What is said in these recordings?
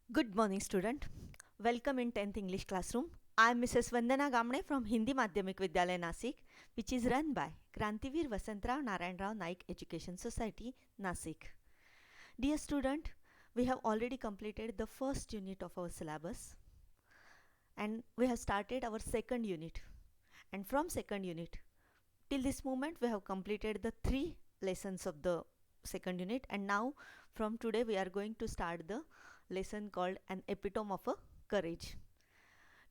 Good morning, student. Welcome in 10th English classroom. I am Mrs. Vandana Gamne from Hindi Madhyamik Vidyalaya Nasik, which is run by Krantivir Vasantrao Narayanrao Naik Education Society, Nasik. Dear student, we have already completed the first unit of our syllabus and we have started our second unit. And from second unit till this moment we have completed the 3 lessons of the second unit, and now from today we are going to start the lesson called An Epitome of a Courage.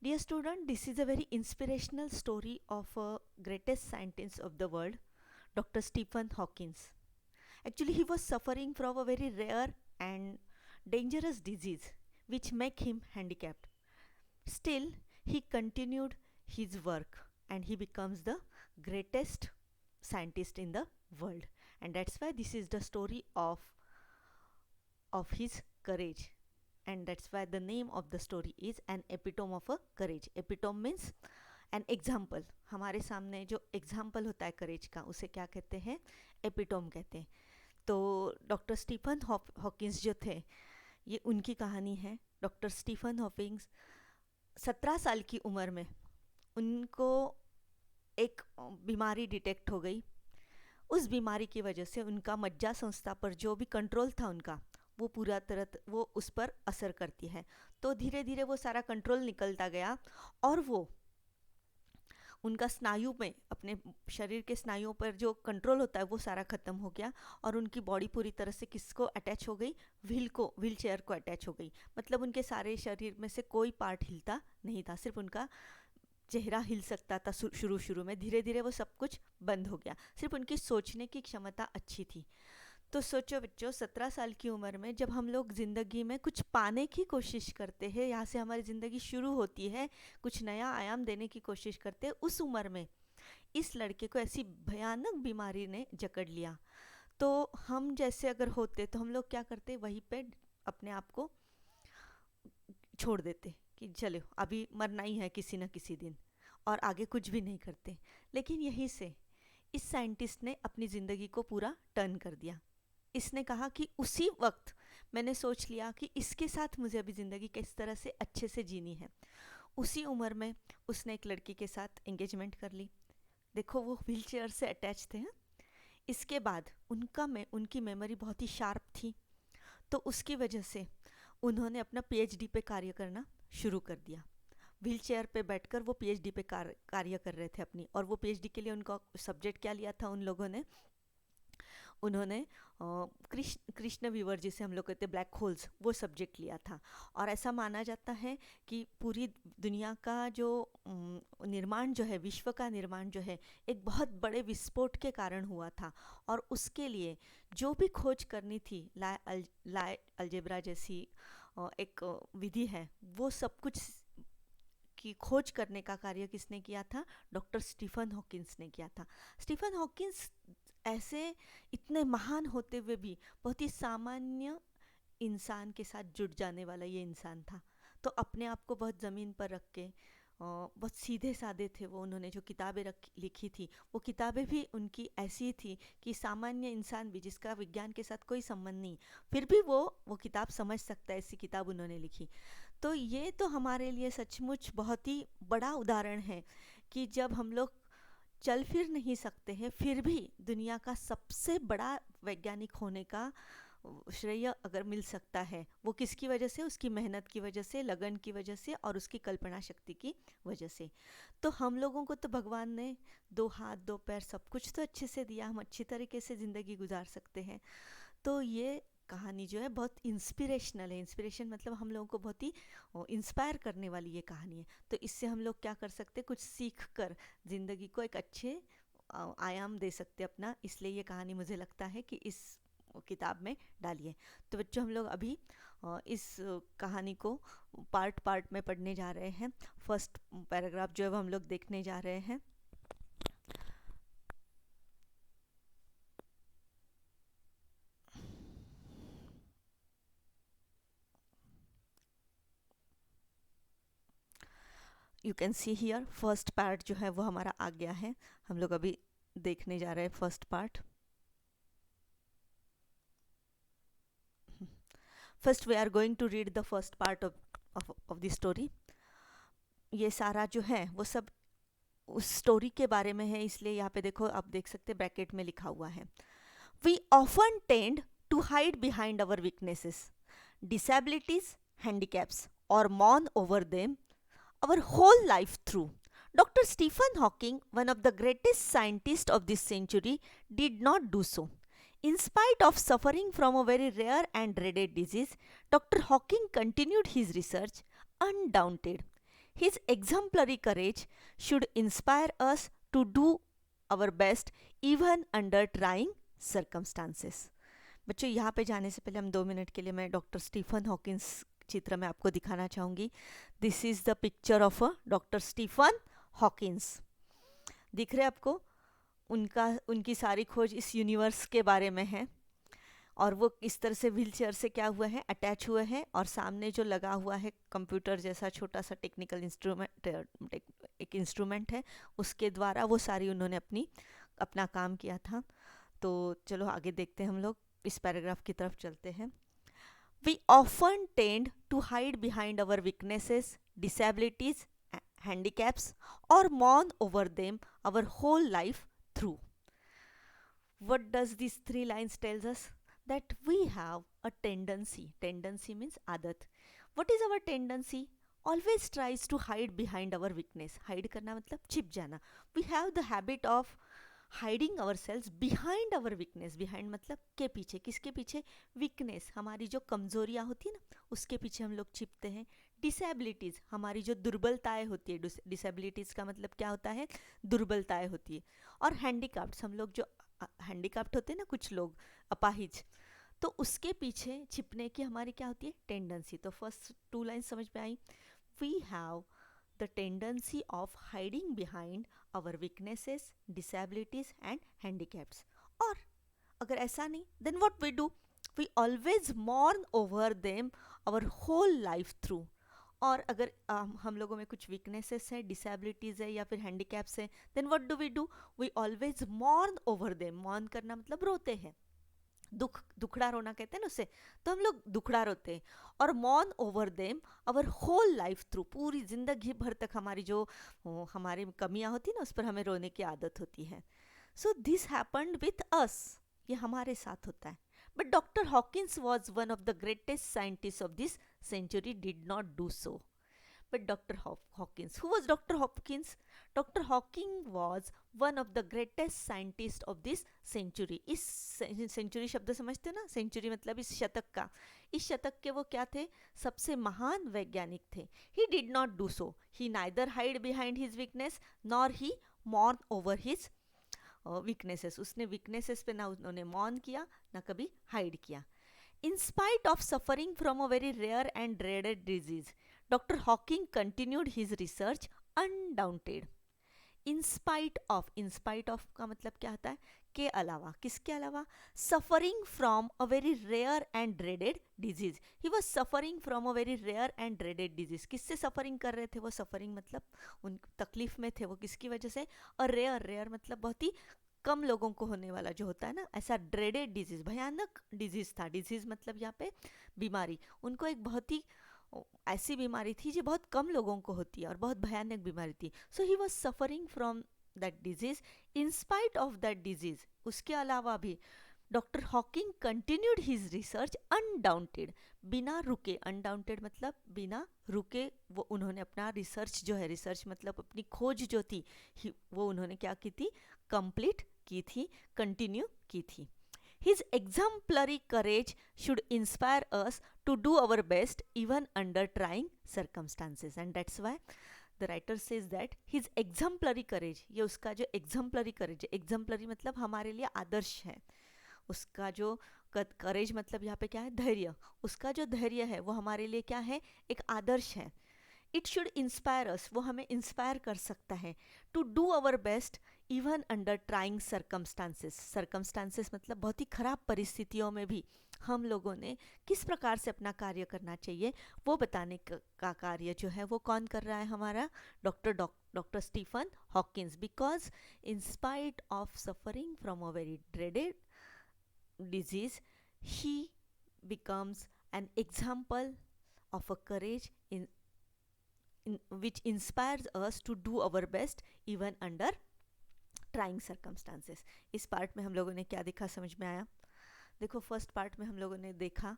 Dear student, this is a very inspirational story of a greatest scientist of the world, Dr. Stephen Hawking. Actually, he was suffering from a very rare and dangerous disease which make him handicapped. Still, he continued his work and he becomes the greatest scientist in the world. And that's why this is the story of his courage. And that's why the name of the story is An Epitome of a Courage. Epitome means an example. हमारे सामने जो example होता है करेज का उसे क्या कहते हैं? एपिटोम कहते हैं. तो डॉक्टर स्टीफन हॉकिंस जो थे, ये उनकी कहानी है. डॉक्टर स्टीफन हॉकिंस 17 साल की उम्र में उनको एक बीमारी डिटेक्ट हो गई. उस बीमारी की वजह से उनका मज्जा संस्था पर जो भी कंट्रोल था उनका, वो पूरा तरह वो उस पर असर करती है. तो धीरे धीरे वो सारा कंट्रोल निकलता गया और वो उनका स्नायु में, अपने शरीर के स्नायुओं पर जो कंट्रोल होता है वो सारा ख़त्म हो गया और उनकी बॉडी पूरी तरह से किसको अटैच हो गई? व्हील चेयर को अटैच हो गई. मतलब उनके सारे शरीर में से कोई पार्ट हिलता नहीं था, सिर्फ उनका चेहरा हिल सकता था. शुरू में धीरे धीरे वो सब कुछ बंद हो गया. सिर्फ उनकी सोचने की क्षमता अच्छी थी. तो सोचो बच्चों, 17 साल की उम्र में जब हम लोग ज़िंदगी में कुछ पाने की कोशिश करते हैं, यहाँ से हमारी ज़िंदगी शुरू होती है, कुछ नया आयाम देने की कोशिश करते हैं, उस उम्र में इस लड़के को ऐसी भयानक बीमारी ने जकड़ लिया. तो हम जैसे अगर होते तो हम लोग क्या करते? वहीं पे अपने आप को छोड़ देते कि चलो अभी मरना ही है किसी न किसी दिन, और आगे कुछ भी नहीं करते. लेकिन यहीं से इस साइंटिस्ट ने अपनी ज़िंदगी को पूरा टर्न कर दिया. इसने कहा कि उसी वक्त मैंने सोच लिया कि इसके साथ मुझे अभी ज़िंदगी किस तरह से अच्छे से जीनी है. उसी उम्र में उसने एक लड़की के साथ एंगेजमेंट कर ली. देखो, वो व्हील चेयर से अटैच थे. इसके बाद उनकी मेमोरी बहुत ही शार्प थी, तो उसकी वजह से उन्होंने अपना पीएचडी पे कार्य करना शुरू कर दिया. व्हील चेयर पे बैठकर वो पीएचडी पे कार्य कर रहे थे अपनी. और वो पीएचडी के लिए उनका सब्जेक्ट क्या लिया था उन लोगों ने? उन्होंने कृष्ण विवर, जिसे हम लोग कहते हैं ब्लैक होल्स, वो सब्जेक्ट लिया था. और ऐसा माना जाता है कि पूरी दुनिया का जो निर्माण जो है, विश्व का निर्माण जो है, एक बहुत बड़े विस्फोट के कारण हुआ था. और उसके लिए जो भी खोज करनी थी, लाई अलजेब्रा जैसी एक विधि है, वो सब कुछ की खोज करने का कार्य किसने किया था? डॉक्टर स्टीफन हॉकिंस ने किया था. स्टीफन हॉकिंस ऐसे इतने महान होते हुए भी बहुत ही सामान्य इंसान के साथ जुड़ जाने वाला ये इंसान था. तो अपने आप को बहुत ज़मीन पर रख के बहुत सीधे साधे थे वो. उन्होंने जो किताबें लिखी थी, वो किताबें भी उनकी ऐसी थी कि सामान्य इंसान भी, जिसका विज्ञान के साथ कोई संबंध नहीं, फिर भी वो किताब समझ सकता है. ऐसी किताब उन्होंने लिखी. तो ये तो हमारे लिए सचमुच बहुत ही बड़ा उदाहरण है कि जब हम लोग चल फिर नहीं सकते हैं, फिर भी दुनिया का सबसे बड़ा वैज्ञानिक होने का श्रेय अगर मिल सकता है, वो किसकी वजह से? उसकी मेहनत की वजह से, लगन की वजह से और उसकी कल्पना शक्ति की वजह से. तो हम लोगों को तो भगवान ने 2 हाथ 2 पैर सब कुछ तो अच्छे से दिया, हम अच्छी तरीके से ज़िंदगी गुजार सकते हैं. तो ये कहानी जो है बहुत इंस्पिरेशनल है. इंस्पिरेशन मतलब हम लोगों को बहुत ही इंस्पायर करने वाली ये कहानी है. तो इससे हम लोग क्या कर सकते? कुछ सीख कर ज़िंदगी को एक अच्छे आयाम दे सकते अपना. इसलिए ये कहानी मुझे लगता है कि इस किताब में डालिए. तो बच्चों, हम लोग अभी इस कहानी को पार्ट पार्ट में पढ़ने जा रहे हैं. फर्स्ट पैराग्राफ जो है वो हम लोग देखने जा रहे हैं. You can see here first part जो है वो हमारा आ गया है. हम लोग अभी देखने जा रहे हैं first part. first we are going to read the first part of the story. ये सारा जो है वो सब उस स्टोरी के बारे में है, इसलिए यहाँ पे देखो आप देख सकते हैं ब्रैकेट में लिखा हुआ है. We often tend to hide behind our weaknesses, disabilities, handicaps, or mourn over them our whole life through. Dr. Stephen Hawking, one of the greatest scientists of this century, did not do so. In spite of suffering from a very rare and dreaded disease, Dr. Hawking continued his research undaunted. His exemplary courage should inspire us to do our best even under trying circumstances. बच्चों यहाँ पे जाने से पहले हम 2 minute के लिए मैं डॉक्टर स्टीफन हॉकिंस चित्र में आपको दिखाना चाहूँगी. This is the picture of a doctor Stephen Hawkins. दिख रहे आपको? उनकी सारी खोज इस यूनिवर्स के बारे में है, और वो इस तरह से व्हील चेयर से क्या हुआ है, अटैच हुए हैं, और सामने जो लगा हुआ है कंप्यूटर जैसा छोटा सा टेक्निकल इंस्ट्रूमेंट, एक इंस्ट्रूमेंट है, उसके द्वारा वो सारी उन्होंने अपना काम किया था. तो चलो आगे देखते हैं, हम लोग इस पैराग्राफ की तरफ चलते हैं. We often tend to hide behind our weaknesses, disabilities, handicaps, or mourn over them our whole life through. What does these 3 lines tells us? That we have a tendency. Tendency means adat. What is our tendency? Always tries to hide behind our weakness. Hide करना मतलब छिप जाना. We have the habit of hiding our selves behind our weakness. Behind मतलब के पीछे. किसके पीछे? Weakness, हमारी जो कमजोरियाँ होती है ना, उसके पीछे हम लोग छिपते हैं. डिसेबिलिटीज़, हमारी जो दुर्बलताएं होती है, डिसेबिलिटीज़ का मतलब क्या होता है? दुर्बलताएं होती है. और हैंडीकाप्ट, हम लोग जो हैंडीकाप्ट होते हैं ना, कुछ लोग अपाहिज, तो उसके पीछे छिपने की हमारी क्या होती है? टेंडेंसी. तो फर्स्ट 2 लाइन समझ में आई. We have the tendency of hiding behind our weaknesses, disabilities and handicaps. और अगर ऐसा नहीं, then what we do? We always mourn over them our whole life through. और अगर हम लोगों में कुछ weaknesses है, disabilities है या फिर handicaps है, then what do? We always mourn over them. mourn करना मतलब रोते हैं. दुखड़ा रोना कहते हैं ना उसे, तो हम लोग दुखड़ा रोते हैं. और mourn over them our whole life through. पूरी जिंदगी भर तक हमारी जो हमारी कमियां होती है ना, उस पर हमें रोने की आदत होती है. So this happened with us. ये हमारे साथ होता है. But doctor Hawkins was one of the greatest scientist of this century did not do so. But Dr. Hawkins, who was Dr. Hawkins? Dr. Hawking was one of the greatest scientists of this century. इस century शब्द समझते हो ना? Century मतलब इस शतक का. इस शतक के वो क्या थे? सबसे महान वैज्ञानिक थे. He did not do so. He neither hid behind his weakness nor he mourned over his weaknesses. उसने weaknesses पे ना उन्होंने mourn किया, ना कभी hide किया. In spite of suffering from a very rare and dreaded disease, Dr. Hawking continued his research undaunted. In spite of का मतलब क्या होता है? के अलावा. किसके अलावा? Suffering from a very rare and dreaded disease. He was suffering from a very rare and dreaded disease. किससे सफरिंग कर रहे थे वो? सफरिंग मतलब उन तकलीफ में थे वो. किसकी वजह से? और रेयर मतलब बहुत ही कम लोगों को होने वाला जो होता है ना, ऐसा ड्रेडेड डिजीज, भयानक डिजीज था. डिजीज मतलब यहाँ पे बीमारी. उनको एक बहुत ही ऐसी बीमारी थी जो बहुत कम लोगों को होती है और बहुत भयानक बीमारी थी. So he was suffering from that disease. In spite of that disease, उसके अलावा भी doctor Hawking continued his research undaunted. बिना रुके. अनडाउंटेड मतलब बिना रुके वो उन्होंने अपना रिसर्च जो है, रिसर्च मतलब अपनी खोज जो थी, वो उन्होंने क्या की थी? कंप्लीट की थी, कंटिन्यू की थी. His exemplary courage should inspire us to do our best even under trying circumstances. And that's why the writer says that his exemplary courage, ये उसका जो exemplary courage है, exemplary मतलब हमारे लिए आदर्श है. उसका जो करेज मतलब यहाँ पे क्या है? धैर्य. उसका जो धैर्य है वो हमारे लिए क्या है? एक आदर्श है. इट शुड इंस्पायर अस, वो हमें इंस्पायर कर सकता है. To do our best even under trying circumstances. Circumstances मतलब बहुत ही खराब परिस्थितियों में भी हम लोगों ने किस प्रकार से अपना कार्य करना चाहिए वो बताने का कार्य जो है वो कौन कर रहा है? हमारा doctor Stephen Hawkins. Because in spite of suffering from a very dreaded disease, he becomes an example of a courage which inspires us to do our best even under trying circumstances. इस part में हम लोगों ने क्या देखा, समझ में आया? देखो, फर्स्ट पार्ट में हम लोगों ने देखा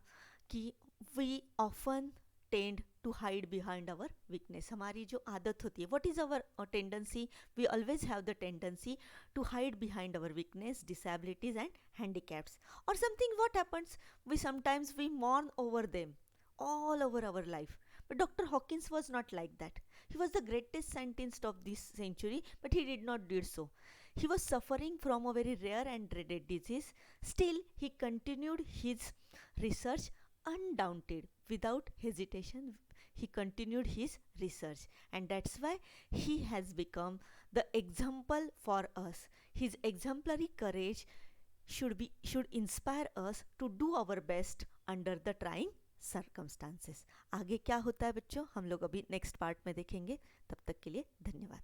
कि we often tend to hide behind our weakness. हमारी जो आदत होती है, what is our tendency? We always have the tendency to hide behind our weakness, disabilities and handicaps और something. What happens? We sometimes we mourn over them all over our life. But Dr. Hawkins was not like that. He was the greatest scientist of this century, but he did not do so. He was suffering from a very rare and dreaded disease. Still, he continued his research undaunted, without hesitation. He continued his research, and that's why he has become the example for us. His exemplary courage should inspire us to do our best under the trying circumstances. आगे क्या होता है बच्चों, हम लोग अभी next part में देखेंगे. तब तक के लिए धन्यवाद.